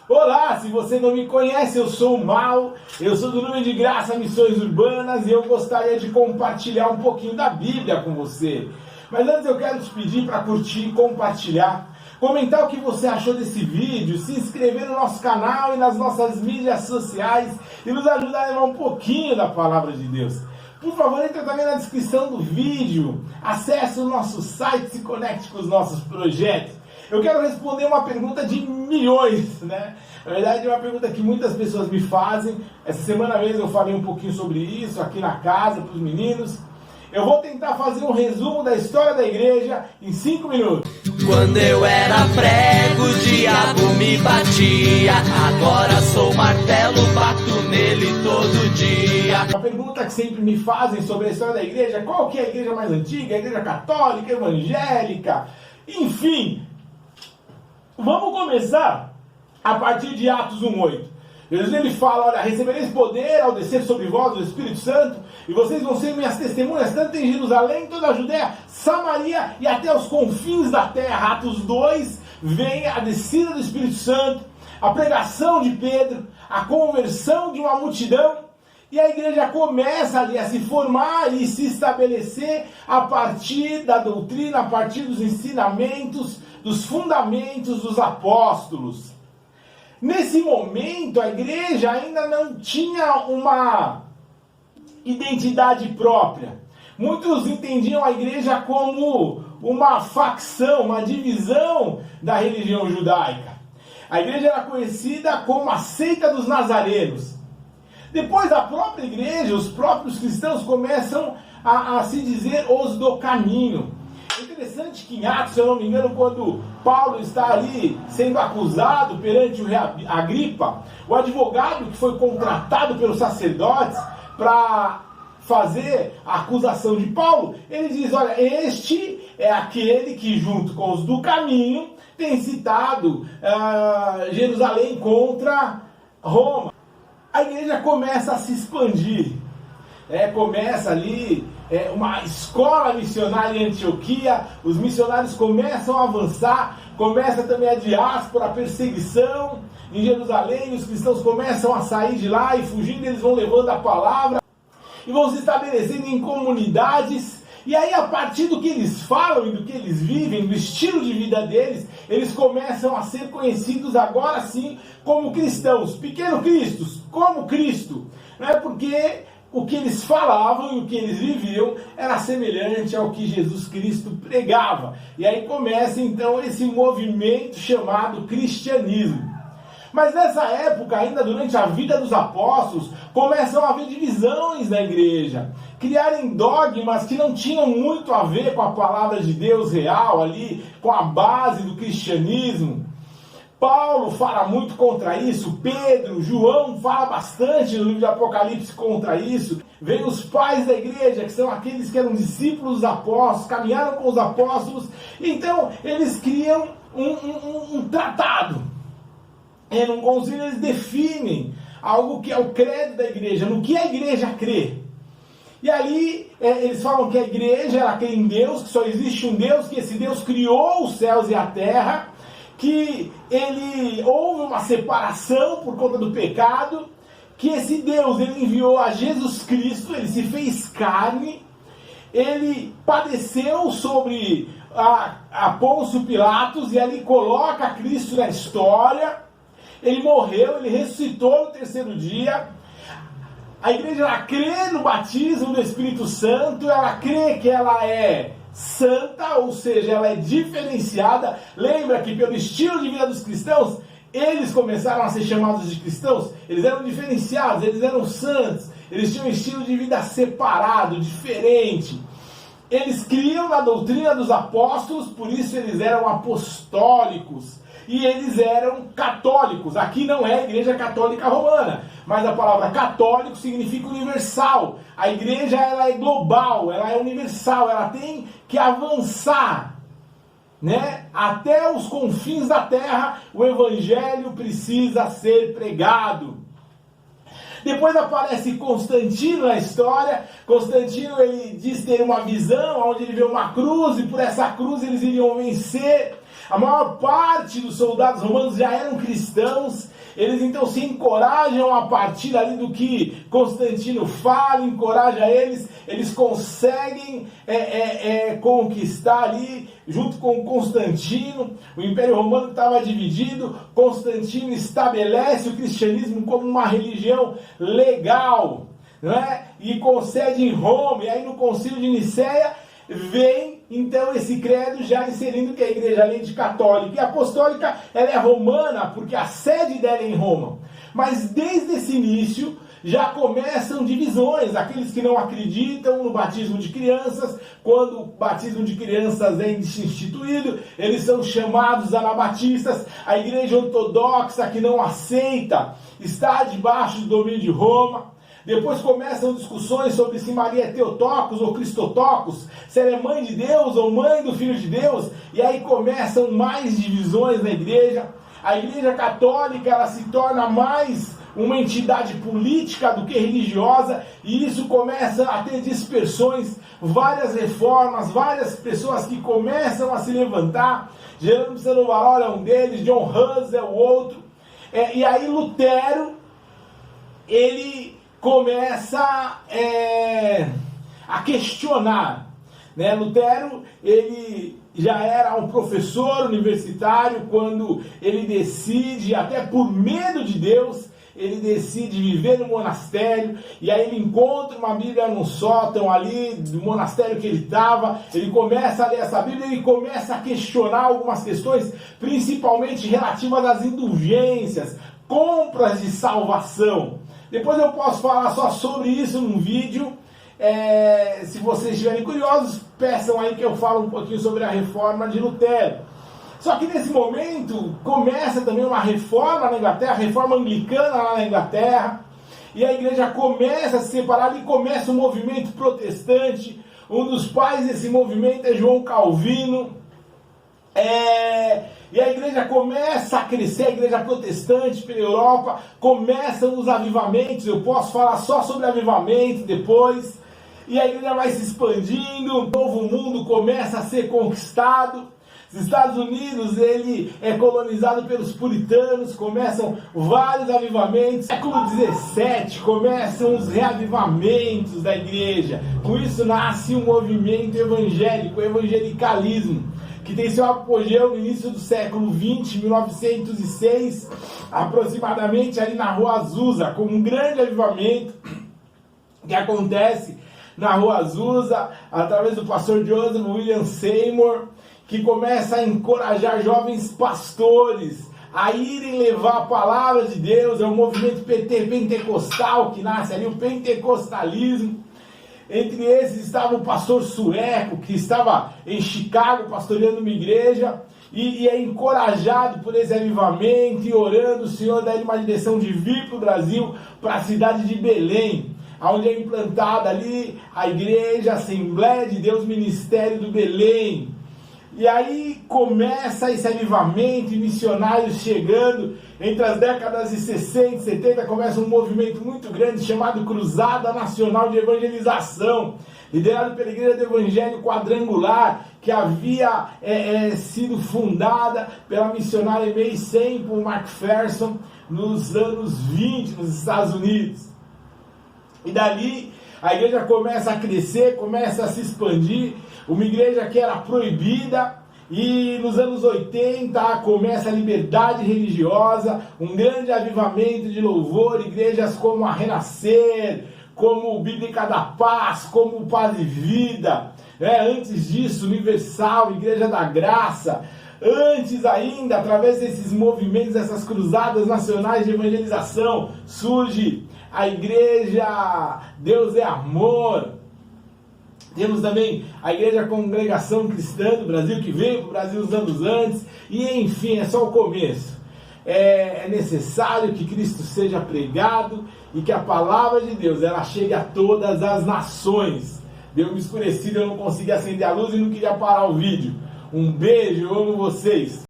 Olá, se você não me conhece, eu sou o Mal, eu sou do Número de Graça Missões Urbanas e eu gostaria de compartilhar um pouquinho da Bíblia com você. Mas antes eu quero te pedir para curtir, compartilhar, comentar o que você achou desse vídeo, se inscrever no nosso canal e nas nossas mídias sociais e nos ajudar a levar um pouquinho da Palavra de Deus. Por favor, entre também na descrição do vídeo, acesse o nosso site e se conecte com os nossos projetos. Eu quero responder uma pergunta de milhões, né? Na verdade é uma pergunta que muitas pessoas me fazem. Essa semana mesmo eu falei um pouquinho sobre isso aqui na casa para os meninos. Eu vou tentar fazer um resumo da história da igreja em 5 minutos. Quando eu era prego, o diabo me batia. Agora sou martelo, bato nele todo dia. A pergunta que sempre me fazem sobre a história da igreja: qual que é a igreja mais antiga? A igreja católica, evangélica? Enfim, vamos começar a partir de Atos 1:8. Jesus ele fala: olha, recebereis poder ao descer sobre vós o Espírito Santo, e vocês vão ser minhas testemunhas, tanto em Jerusalém, toda a Judéia, Samaria e até os confins da terra. Atos 2, vem a descida do Espírito Santo, a pregação de Pedro, a conversão de uma multidão, e a igreja começa ali a se formar e se estabelecer a partir da doutrina, a partir dos ensinamentos, dos fundamentos dos apóstolos. Nesse momento, a igreja ainda não tinha uma identidade própria. Muitos entendiam a igreja como uma facção, uma divisão da religião judaica. A igreja era conhecida como a seita dos nazarenos. Depois da própria igreja, os próprios cristãos começam a se dizer os do caminho. É interessante que em Atos, se eu não me engano, quando Paulo está ali sendo acusado perante o rei Agripa, o advogado que foi contratado pelos sacerdotes para fazer a acusação de Paulo, ele diz: olha, este é aquele que junto com os do caminho tem citado Jerusalém contra Roma. A igreja começa a se expandir, começa ali uma escola missionária em Antioquia, os missionários começam a avançar, começa também a diáspora, a perseguição em Jerusalém, os cristãos começam a sair de lá e fugindo, eles vão levando a palavra e vão se estabelecendo em comunidades. E aí, a partir do que eles falam e do que eles vivem, do estilo de vida deles, eles começam a ser conhecidos agora sim como cristãos, pequenos cristos, como Cristo. Não é porque o que eles falavam e o que eles viviam era semelhante ao que Jesus Cristo pregava. E aí começa então esse movimento chamado cristianismo. Mas nessa época, ainda durante a vida dos apóstolos, começam a haver divisões na igreja, criarem dogmas que não tinham muito a ver com a palavra de Deus real ali, com a base do cristianismo. Paulo fala muito contra isso, Pedro, João fala bastante no livro de Apocalipse contra isso. Vem os pais da igreja, que são aqueles que eram discípulos dos apóstolos, caminharam com os apóstolos, então eles criam um tratado. Num concílio eles definem algo que é o credo da igreja, no que a igreja crê. E ali eles falam que a igreja ela crê em Deus, que só existe um Deus, que esse Deus criou os céus e a terra, que houve uma separação por conta do pecado, que esse Deus ele enviou a Jesus Cristo, ele se fez carne, ele padeceu sobre a Pôncio Pilatos e ali coloca Cristo na história. Ele morreu, ele ressuscitou no terceiro dia. A igreja ela crê no batismo do Espírito Santo, ela crê que ela é santa, ou seja, ela é diferenciada. Lembra que pelo estilo de vida dos cristãos, eles começaram a ser chamados de cristãos, eles eram diferenciados, eles eram santos, eles tinham um estilo de vida separado, diferente. Eles criam na doutrina dos apóstolos, por isso eles eram apostólicos. E eles eram católicos. Aqui não é a igreja católica romana, mas a palavra católico significa universal. A igreja ela é global, ela é universal, ela tem que avançar, né? Até os confins da terra, o evangelho precisa ser pregado. Depois aparece Constantino na história. Constantino ele diz ter uma visão onde ele vê uma cruz e por essa cruz eles iriam vencer. A maior parte dos soldados romanos já eram cristãos. Eles então se encorajam a partir ali do que Constantino fala, encoraja eles conseguem conquistar ali, junto com Constantino, o Império Romano estava dividido. Constantino estabelece o cristianismo como uma religião legal, não é? E concede em Roma, e aí no Concílio de Nicéia vem então esse credo já inserindo que a igreja, além de católica e apostólica, ela é romana, porque a sede dela é em Roma. Mas desde esse início já começam divisões, aqueles que não acreditam no batismo de crianças. Quando o batismo de crianças é instituído, eles são chamados anabatistas. A igreja ortodoxa, que não aceita, está debaixo do domínio de Roma. Depois começam discussões sobre se Maria é Theotokos ou Christotokos, se ela é mãe de Deus ou mãe do Filho de Deus, e aí começam mais divisões na igreja. A igreja católica, ela se torna mais uma entidade política do que religiosa, e isso começa a ter dispersões, várias reformas, várias pessoas que começam a se levantar. Jerônimo Sanovalola é um deles, John Hus é o outro, e aí Lutero, ele começa a questionar, né? Lutero, ele já era um professor universitário quando ele decide, até por medo de Deus, ele decide viver no monastério, e aí ele encontra uma Bíblia num sótão ali do monastério que ele estava. Ele começa a ler essa Bíblia e ele começa a questionar algumas questões, principalmente relativas às indulgências, compras de salvação. Depois eu posso falar só sobre isso num vídeo. Se vocês estiverem curiosos, peçam aí que eu falo um pouquinho sobre a reforma de Lutero. Só que nesse momento começa também uma reforma na Inglaterra, reforma anglicana lá na Inglaterra, e a igreja começa a se separar, ali começa o movimento protestante. Um dos pais desse movimento é João Calvino. E a igreja começa a crescer, a igreja protestante pela Europa, começam os avivamentos. Eu posso falar só sobre avivamento depois. E a igreja vai se expandindo, o novo mundo começa a ser conquistado. Os Estados Unidos, ele é colonizado pelos puritanos, começam vários avivamentos. Século XVII, começam os reavivamentos da igreja. Com isso nasce um movimento evangélico, o evangelicalismo, que tem seu apogeu no início do século XX, 1906, aproximadamente ali na Rua Azusa, com um grande avivamento que acontece na Rua Azusa, através do pastor Joseph William Seymour, que começa a encorajar jovens pastores a irem levar a palavra de Deus. É um movimento pentecostal que nasce ali, o pentecostalismo. Entre esses estava o pastor Sueco, que estava em Chicago pastoreando uma igreja, e é encorajado por esse avivamento e orando. O Senhor dá ele uma direção de vir para o Brasil, para a cidade de Belém, onde é implantada ali a igreja, a Assembleia de Deus, Ministério do Belém. E aí começa esse avivamento, e missionários chegando. Entre as décadas de 60 e 70 começa um movimento muito grande chamado Cruzada Nacional de Evangelização, liderado pela Igreja do Evangelho Quadrangular, que havia sido fundada pela missionária May Semple McPherson nos anos 20 nos Estados Unidos. E dali a igreja começa a crescer, começa a se expandir. Uma igreja que era proibida, e nos anos 80 começa a liberdade religiosa, um grande avivamento de louvor, igrejas como a Renascer, como Bíblica da Paz, como Paz e Vida, antes disso, Universal, Igreja da Graça. Antes ainda, através desses movimentos, dessas cruzadas nacionais de evangelização, surge a igreja Deus é Amor. Temos também a Igreja Congregação Cristã do Brasil, que veio para o Brasil uns anos antes. E enfim, é só o começo. É necessário que Cristo seja pregado e que a palavra de Deus ela chegue a todas as nações. Deu me escurecido, eu não consegui acender a luz e não queria parar o vídeo. Um beijo, eu amo vocês.